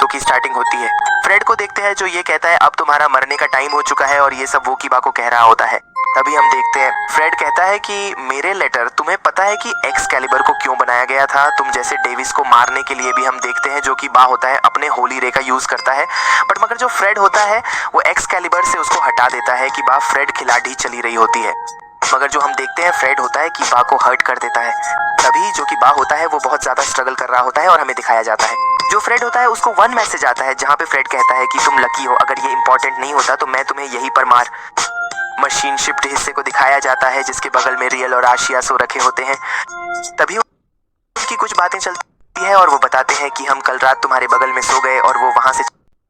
की स्टार्टिंग होती है। फ्रेड को देखते हैं जो ये कहता है अब तुम्हारा मरने का टाइम हो चुका है और ये सब वो कीबा को कह रहा होता है। तभी हम देखते हैं फ्रेड कहता है कि मेरे लेटर, तुम्हें पता है कि एक्सकैलिबर को क्यों बनाया गया था? तुम जैसे डेविस को मारने के लिए भी हम देखते हैं जो कि बा होता है अपने होली रे का यूज करता है, बट मगर जो फ्रेड होता है वो एक्सकैलिबर से उसको हटा देता है कि बा फ्रेड खिलाड़ी चली रही होती है। मगर जो हम देखते हैं फ्रेड होता है कि बा को हर्ट कर देता है। तभी जो कि बा होता है वो बहुत ज्यादा स्ट्रगल कर रहा होता है और हमें दिखाया जाता है जो फ्रेड होता है उसको वन मैसेज आता है जहाँ पे फ्रेड कहता है कि तुम लकी हो, अगर ये इंपॉर्टेंट नहीं होता तो मैं तुम्हें यहीं पर मार। मशीन शिफ्ट हिस्से को दिखाया जाता है जिसके बगल में रियल और आशिया सो रखे होते हैं। तभी उनकी कुछ बातें चलती है और वो बताते हैं कि हम कल रात तुम्हारे बगल में सो गए, और वो वहां से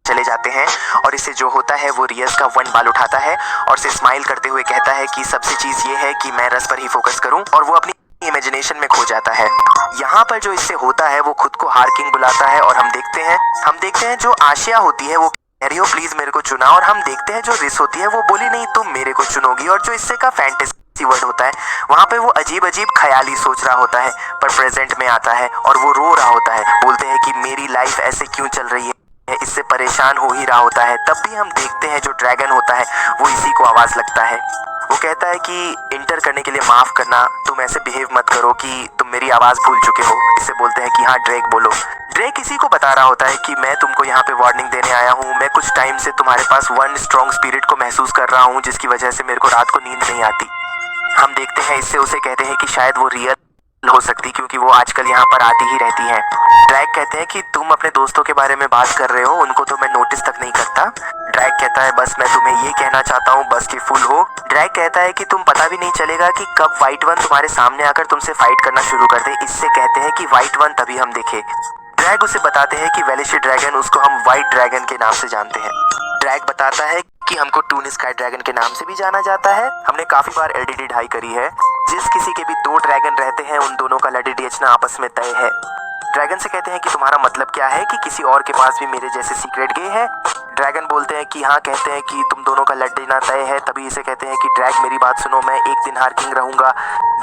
चले जाते हैं। और इससे जो होता है वो रियस का वन बाल उठाता है और से स्माइल करते हुए कहता है कि सबसे चीज ये है कि मैं रस पर ही फोकस करूं, और वो अपनी इमेजिनेशन में खो जाता है। यहाँ पर जो इससे होता है वो खुद को हार्किंग बुलाता है और हम देखते हैं जो आशिया होती है वो कह रही हो प्लीज मेरे को चुना, और हम देखते हैं जो रिस होती है वो बोली नहीं तुम मेरे को चुनोगी, और जो इससे का फैंटेसी वर्ड होता है वहाँ पे वो अजीब अजीब ख्याली सोच रहा होता है पर प्रेजेंट में आता है और वो रो रहा होता है। बोलते हैं कि मेरी लाइफ ऐसे क्यों चल रही है, इससे परेशान हो ही रहा होता है। तब भी हम देखते हैं जो ड्रैगन होता है वो इसी को आवाज लगता है। वो कहता है कि इंटर करने के लिए माफ करना, तुम ऐसे बिहेव मत करो कि तुम मेरी आवाज भूल चुके हो। इससे बोलते हैं कि हाँ ड्रेक बोलो। ड्रेक इसी को बता रहा होता है कि मैं तुमको यहाँ पे वार्निंग देने आया हूँ, मैं कुछ टाइम से तुम्हारे पास वन स्ट्रॉन्ग स्पिरिट को महसूस कर रहा हूँ जिसकी वजह से मेरे को रात को नींद नहीं आती। हम देखते हैं इससे उसे कहते हैं कि शायद वो रियल हो सकती क्योंकि वो आजकल यहाँ पर आती ही रहती है। ड्रैग कहते हैं कि तुम अपने दोस्तों के बारे में बात कर रहे हो, उनको तो मैं नोटिस तक नहीं करता। ड्रैग कहता है बस मैं तुम्हें ये कहना चाहता हूँ बस कि फुल हो। ड्रैग कहता है कि तुम पता भी नहीं चलेगा कि कब व्हाइट वन तुम्हारे सामने आकर तुमसे फाइट करना शुरू कर दे। इससे कहते हैं कि व्हाइट वन तभी हम देखे। ड्रैग उसे बताते हैं कि वेलिशी ड्रैगन, उसको हम व्हाइट ड्रैगन के नाम से जानते हैं। ड्रैग बताता है कि हमको टून स्काई ड्रैगन के नाम से भी जाना जाता है। हमने काफी बार एलडीडी ढाई करी है। जिस किसी के भी दो ड्रैगन रहते हैं उन दोनों का लड़ी बेचना आपस में तय है। ड्रैगन से कहते हैं कि तुम्हारा मतलब क्या है कि किसी और के पास भी मेरे जैसे सीक्रेट गे है? ड्रैगन बोलते हैं कि हाँ, कहते हैं कि तुम दोनों का लड़ना तय है। तभी इसे कहते हैं कि ड्रैग मेरी बात सुनो, मैं एक दिन हार किंग रहूंगा।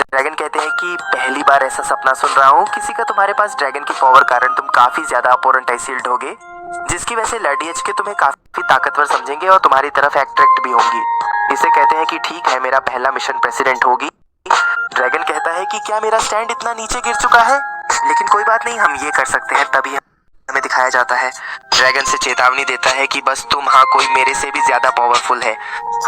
ड्रैगन कहते हैं कि पहली बार ऐसा सपना सुन रहा हूँ किसी का तुम्हारे पास ड्रैगन की पावर कारण तुम काफी ज्यादा अपोरेंटाइसिल्ड होगे, जिसकी वजह से लड़ीएच के तुम्हें काफी ताकतवर समझेंगे और तुम्हारी तरफ अट्रैक्ट भी होंगी। इसे कहते हैं कि ठीक है, मेरा पहला मिशन प्रेसिडेंट होगी। ड्रैगन कहता है कि क्या मेरा स्टैंड इतना नीचे गिर चुका है? लेकिन कोई बात नहीं, हम ये कर सकते हैं। तभी हमें दिखाया जाता है ड्रैगन से चेतावनी देता है कि बस तुम, हाँ कोई मेरे से भी ज्यादा पावरफुल है।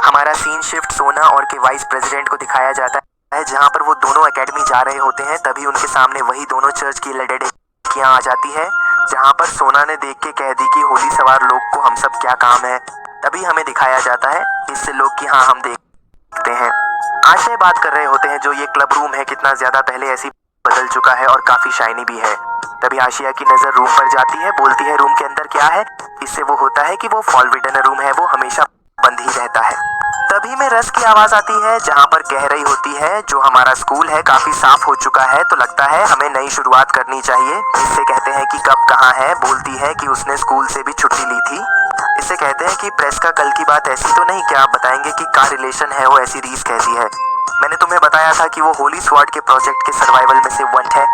हमारा सीन शिफ्ट सोना और के वाइस प्रेसिडेंट को दिखाया जाता है जहाँ पर वो दोनों एकेडमी जा रहे होते हैं। तभी उनके सामने वही दोनों चर्च की लड़कियां आ जाती है जहाँ पर सोना ने देख के कह दी कि होली सवार लोग को हम सब क्या काम है। तभी हमें दिखाया जाता है इससे लोग कि हाँ हम देखते हैं। आज से बात कर रहे होते हैं जो ये क्लब रूम है कितना ज्यादा पहले ऐसी बदल चुका है और काफी शाइनी भी है। तभी आशिया की नजर रूम पर जाती है, बोलती है रूम के अंदर क्या है? इससे वो होता है कि वो फॉलविडन रूम है, वो हमेशा बंद ही रहता है। तभी में रस की आवाज आती है जहाँ पर कह रही होती है जो हमारा स्कूल है काफी साफ हो चुका है, तो लगता है हमें नई शुरुआत करनी चाहिए। इससे कहते हैं कि कब कहाँ है? बोलती है कि उसने स्कूल से भी छुट्टी ली थी। इससे कहते हैं कि प्रेस का कल की बात ऐसी तो नहीं, क्या आप बताएंगे कि का रिलेशन है वो? ऐसी रीस कहती है मैंने तुम्हें बताया था कि वो होली स्वॉर्ड के प्रोजेक्ट के सर्वाइवल में से वन है।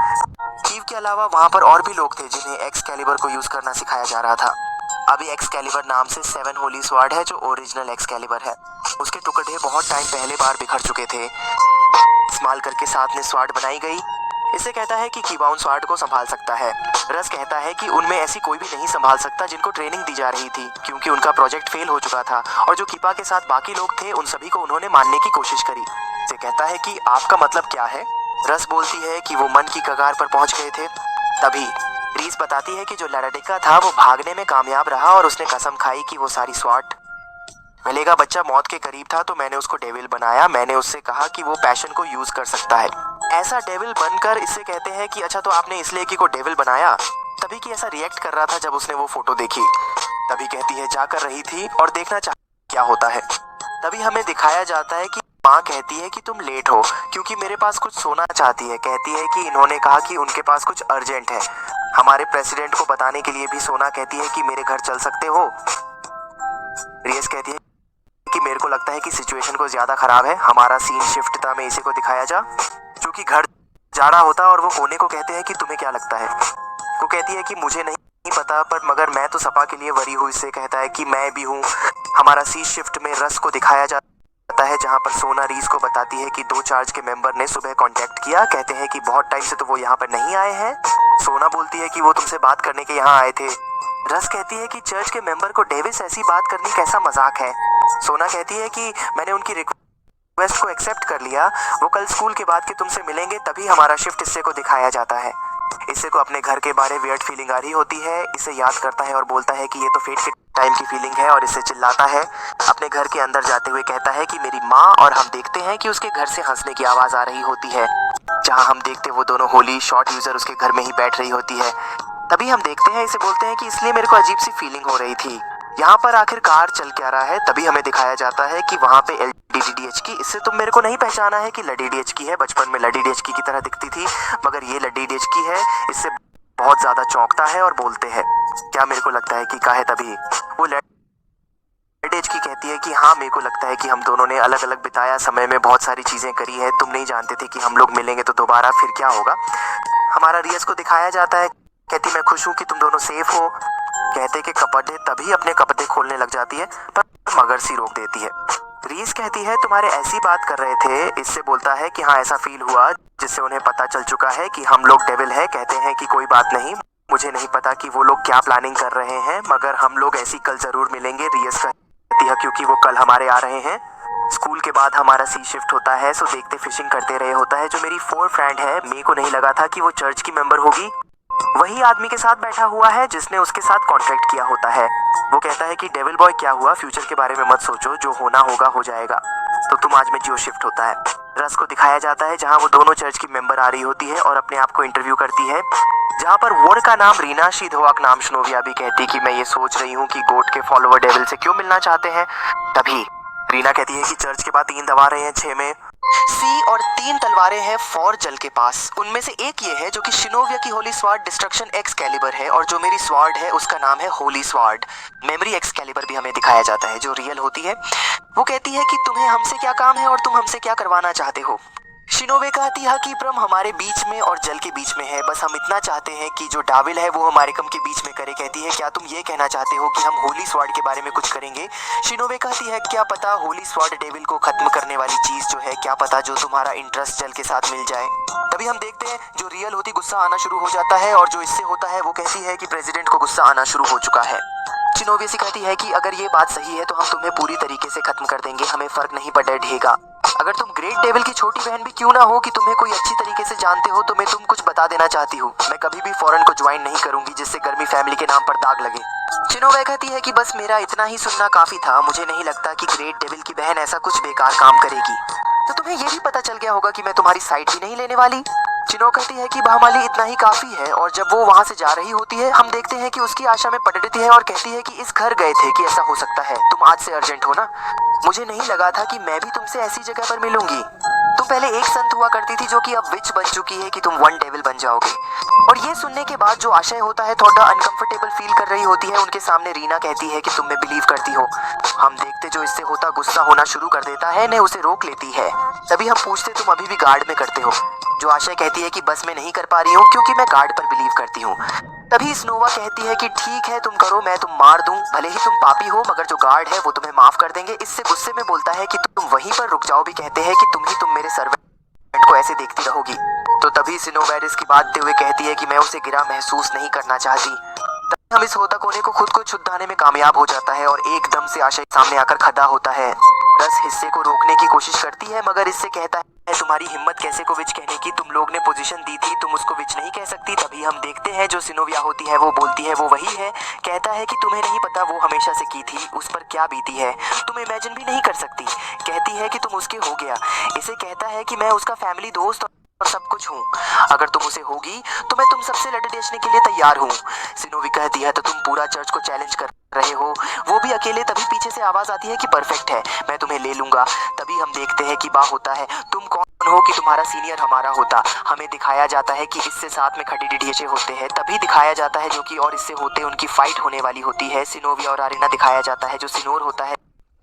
कीव के अलावा वहाँ पर और भी लोग थे जिन्हें एक्सकैलिबर को यूज करना सिखाया जा रहा था। अभी एक्सकैलिबर नाम से 7 होली स्वॉर्ड है जो ओरिजिनल एक्सकैलिबर है। उसके टुकड़े बहुत टाइम पहले बार बिखर चुके थे। इस्तेमाल करके साथ में स्वॉर्ड बनाई गई। इसे कहता है कि कीबा उन स्वॉर्ड को संभाल सकता है। रस कहता है कि उनमें ऐसी कोई भी नहीं संभाल सकता जिनको ट्रेनिंग दी जा रही थी क्योंकि उनका प्रोजेक्ट फेल हो चुका था, और जो कीपा के साथ बाकी लोग थे उन सभी को उन्होंने मारने की कोशिश करी। इसे कहता है कि आपका मतलब क्या है? रस बोलती है कि वो मन की कगार पर पहुंच गए थे। तभी रीस बताती है कि जो लड़ाडिका था वो भागने में कामयाब रहा और उसने कसम खाई कि वो सारी स्वॉर्ड मिलेगा। बच्चा मौत के करीब था तो मैंने उसको डेविल बनाया। मैंने उससे कहा कि वो पैशन को यूज कर सकता है। ऐसा डेविल बनकर इससे कहते हैं कि अच्छा तो आपने इसलिए कि को डेविल बनाया? तभी कि ऐसा रिएक्ट कर रहा था जब उसने वो फोटो देखी। तभी कहती है जा कर रही थी और देखना चाह क्या होता है। तभी हमें दिखाया जाता है कि माँ कहती है कि तुम लेट हो क्योंकि मेरे पास कुछ सोना चाहती है। कहती है कि इन्होंने कहा कि उनके पास कुछ अर्जेंट है। हमारे प्रेसिडेंट को बताने के लिए भी सोना कहती है कि मेरे घर चल सकते हो। रियस कहती है कि मेरे को लगता है कि सिचुएशन को ज्यादा खराब है, हमारा सीन शिफ्ट था में इसी को दिखाया जा जो कि घर जा रहा होता और वो कोने को कहते हैं कि तुम्हें क्या लगता है? वो कहती है कि मुझे नहीं पता, पर मगर मैं तो सपा के लिए वरी हूँ। इससे कहता है कि मैं भी हूँ। हमारा सी शिफ्ट में रस को दिखाया जाता है, जहाँ पर सोना रीस को बताती है कि 2 चार्ज के मेंबर ने सुबह कांटेक्ट किया, कहते हैं कि बहुत टाइम से तो वो यहाँ पर नहीं आए हैं। सोना बोलती है कि वो तुमसे बात करने के यहाँ आए थे। रस कहती है कि चर्च के मेंबर को डेविस ऐसी बात करनी कैसा मजाक है। सोना कहती है कि मैंने उनकी रिक्वेस्ट को एक्सेप्ट कर लिया, वो कल स्कूल के बाद कि तुमसे मिलेंगे, तभी हमारा शिफ्ट इससे को दिखाया जाता है। इससे को अपने घर के बारे वियर्ड फीलिंग आ रही होती है। इसे याद करता है और बोलता है कि ये तो फेट के टाइम की फीलिंग है, और इससे चिल्लाता है। अपने घर के अंदर जाते हुए कहता है कि मेरी माँ, और हम देखते हैं कि उसके घर से हंसने की आवाज आ रही होती है। जहाँ हम देखते वो दोनों होली शॉर्ट यूजर उसके घर में ही बैठ रही होती है। तभी हम देखते हैं, इसे बोलते हैं कि इसलिए मेरे को अजीब सी फीलिंग हो रही थी। यहाँ पर आखिरकार चल क्या रहा है, तभी हमें दिखाया जाता है कि वहाँ पे LDDH की, इससे तुम मेरे को नहीं पहचाना है कि LDDH की है। बचपन में LDDH की तरह दिखती थी, मगर ये LDDH की है। इससे बहुत ज्यादा चौंकता है और बोलते हैं, क्या मेरे को लगता है कि का है। तभी वो LDDH की कहती है कि हाँ, मेरे को लगता है कि हम दोनों ने अलग अलग बिताया समय में बहुत सारी चीजें करी है। तुम नहीं जानते थे कि हम लोग मिलेंगे तो दोबारा फिर क्या होगा। हमारा रियस को दिखाया जाता है, कहती मैं खुश हूँ कि तुम दोनों सेफ हो। कहते कि कपड़े, तभी अपने कपड़े खोलने लग जाती है, पर मगर सी रोक देती है। रीस कहती है तुम्हारे ऐसी बात कर रहे थे। इससे बोलता है कि हाँ, ऐसा फील हुआ, जिससे उन्हें पता चल चुका है कि हम लोग डेविल है। कहते हैं कि कोई बात नहीं, मुझे नहीं पता कि वो लोग क्या प्लानिंग कर रहे हैं, मगर हम लोग ऐसी कल जरूर मिलेंगे। रियस कहती है क्योंकि वो कल हमारे आ रहे हैं। स्कूल के बाद हमारा सी शिफ्ट होता है, सो देखते फिशिंग करते रहे होता है। जो मेरी 4 फ्रेंड है, मेरे को नहीं लगा था कि वो चर्च की मेंबर होगी। वही आदमी के साथ बैठा हुआ है जिसने उसके साथ कॉन्ट्रैक्ट किया होता है। वो कहता है कि डेविल बॉय क्या हुआ, फ्यूचर के बारे में मत सोचो, जो होना होगा हो जाएगा। तो तुम आज में जियो शिफ्ट होता है। रस को दिखाया जाता है, जहाँ वो दोनों चर्च की मेंबर आ रही होती है और अपने आप को इंटरव्यू करती है, जहाँ पर वोड का नाम रीना शीधोआक नाम शनोविया भी कहती कि मैं ये सोच रही हूँ कि गोट के फॉलोवर डेविल से क्यों मिलना चाहते हैं। तभी रीना कहती है कि चर्च के बाद 3 दबा रहे हैं 6 में सी, और 3 तलवारें हैं 4 जल के पास। उनमें से एक ये है जो कि शिनोविया की होली स्वार्ड डिस्ट्रक्शन एक्सकैलिबर है, और जो मेरी स्वार्ड है उसका नाम है होली स्वार्ड मेमोरी एक्सकैलिबर भी हमें दिखाया जाता है, जो रियल होती है। वो कहती है कि तुम्हें हमसे क्या काम है और तुम हमसे क्या करवाना चाहते हो। शिनोवे कहती है कि प्रम हमारे बीच में और जल के बीच में है, बस हम इतना चाहते हैं कि जो डाविल है वो हमारे कम के बीच में करे। कहती है क्या तुम ये कहना चाहते हो कि हम होली स्वॉर्ड के बारे में कुछ करेंगे। शिनोवे कहती है क्या पता होली स्वॉर्ड डेविल को खत्म करने वाली चीज जो है, क्या पता जो तुम्हारा इंटरेस्ट जल के साथ मिल जाए। तभी हम देखते हैं जो रियल होती गुस्सा आना शुरू हो जाता है, और जो इससे होता है वो कहती है कि प्रेसिडेंट को गुस्सा आना शुरू हो चुका है। शिनोवे से कहती है कि अगर ये बात सही है तो हम तुम्हें पूरी तरीके से खत्म कर देंगे, हमें फर्क नहीं पड़ेगा। अगर तुम ग्रेट डेविल की छोटी बहन भी क्यों ना हो कि तुम्हें कोई अच्छी तरीके से जानते हो, तो मैं तुम कुछ बता देना चाहती हूँ, मैं कभी भी फॉरेन को ज्वाइन नहीं करूंगी, जिससे गर्मी फैमिली के नाम पर दाग लगे। शिनोवे कहती है कि बस मेरा इतना ही सुनना काफी था, मुझे नहीं लगता कि ग्रेट डेविल की बहन ऐसा कुछ बेकार काम करेगी। तो तुम्हें ये भी पता चल गया होगा कि मैं तुम्हारी साइड भी नहीं लेने वाली। चिनो कहती है कि बहमाली इतना ही काफी है, और जब वो वहाँ से जा रही होती है हम देखते हैं कि उसकी आशा में पड़ रहती है और कहती है कि इस घर गए थे कि ऐसा हो सकता है, तुम आज से अर्जेंट हो ना। मुझे नहीं लगा था कि मैं भी तुमसे ऐसी जगह पर मिलूंगी। तुम पहले एक संत हुआ करती थी जो कि अब विच बन चुकी है कि तुम वन डेविल बन जाओगे। और ये सुनने के बाद जो आशय होता है थोड़ा अनकंफर्टेबल फील कर रही होती है उनके सामने। रीना कहती है कि तुम में बिलीव करती हो। हम देखते जो इससे होता गुस्सा होना शुरू कर देता है, ने उसे रोक लेती है। तभी हम पूछते तुम अभी भी गार्ड में करते हो, जो आशय कहती है कि बस मैं नहीं कर पा रही हूँ क्योंकि मैं गार्ड पर बिलीव करती हूँ। तभी स्नोवा कहती है कि ठीक है तुम करो, मैं तुम मार दूं, भले ही तुम पापी हो मगर जो गार्ड है वो तुम्हें माफ कर देंगे। इससे गुस्से में बोलता है कि तुम वहीं पर रुक जाओ, भी कहते हैं कि तुम मेरे सर्वेंट को ऐसे देखती रहोगी। तो तभी सिनोवेरिस की बात हुए कहती है कि मैं उसे गिरा महसूस नहीं करना चाहती। तभी हम इस होता कोने को खुद को छुड़ाने में कामयाब हो जाता है और एकदम से आशय सामने आकर खड़ा होता है। रस हिस्से को रोकने की कोशिश करती है मगर इससे कहता है तुम्हारी हिम्मत कैसे को विच कहने की, तुम लोग ने पोजीशन दी थी, तुम उसको विच नहीं कह सकती। तभी हम देखते हैं जो सिनोविया होती है वो बोलती है वो वही है। कहता है कि तुम्हें नहीं पता वो हमेशा से की थी, उस पर क्या बीती है तुम इमेजिन भी नहीं कर सकती। कहती है कि तुम उसके हो गया। इसे कहता है कि मैं उसका फैमिली दोस्त और सब कुछ हूँ, अगर तुम उसे होगी तो मैं तुम सबसे लड़ देशने के लिए तैयार हूँ। सिनोवी कहती है तो तुम पूरा चर्च को चैलेंज कर रहे हो, वो भी अकेले। तभी पीछे से आवाज आती है कि परफेक्ट है, मैं तुम्हें ले लूंगा। तभी हम देखते हैं कि बा होता है तुम कौन हो कि तुम्हारा सीनियर हमारा होता। हमें दिखाया जाता है कि इससे साथ में खड़ी डिडियचे होते हैं। तभी दिखाया जाता है जो कि और इससे होते उनकी फाइट होने वाली होती है। सिनोविया और आरिना दिखाया जाता है जो सिनोर होता है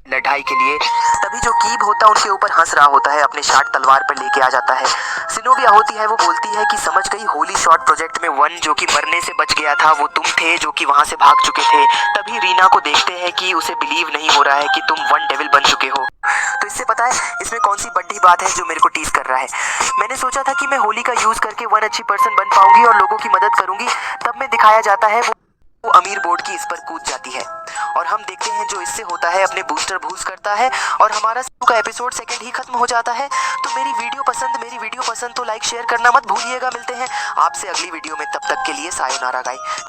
लड़ाई के लिए। तभी जो कीब होता है उनके ऊपर हंस रहा होता है, अपने शार्ट तलवार पर लेके आ जाता है। सिनोविया होती है, वो बोलती है कि समझ गई, होली शॉट प्रोजेक्ट में वन जो कि मरने से बच गया था वो तुम थे जो कि वहां से भाग चुके थे। तभी रीना को देखते हैं कि उसे बिलीव नहीं हो रहा है कि तुम वन डेविल बन चुके हो। तो इससे पता है इसमें कौन सी बड़ी बात है जो मेरे को टीज कर रहा है। मैंने सोचा था कि मैं होली का यूज करके वन अच्छी पर्सन बन पाऊंगी और लोगों की मदद करूंगी, तब में दिखाया जाता है वो अमीर बोर्ड की इस पर कूद जाती है और हम देखते हैं जो इससे होता है, अपने बूस्टर बूस्ट करता है और हमारा का एपिसोड सेकंड ही खत्म हो जाता है। तो मेरी वीडियो पसंद तो लाइक शेयर करना मत भूलिएगा। मिलते हैं आपसे अगली वीडियो में, तब तक के लिए सायोनारा गाइस।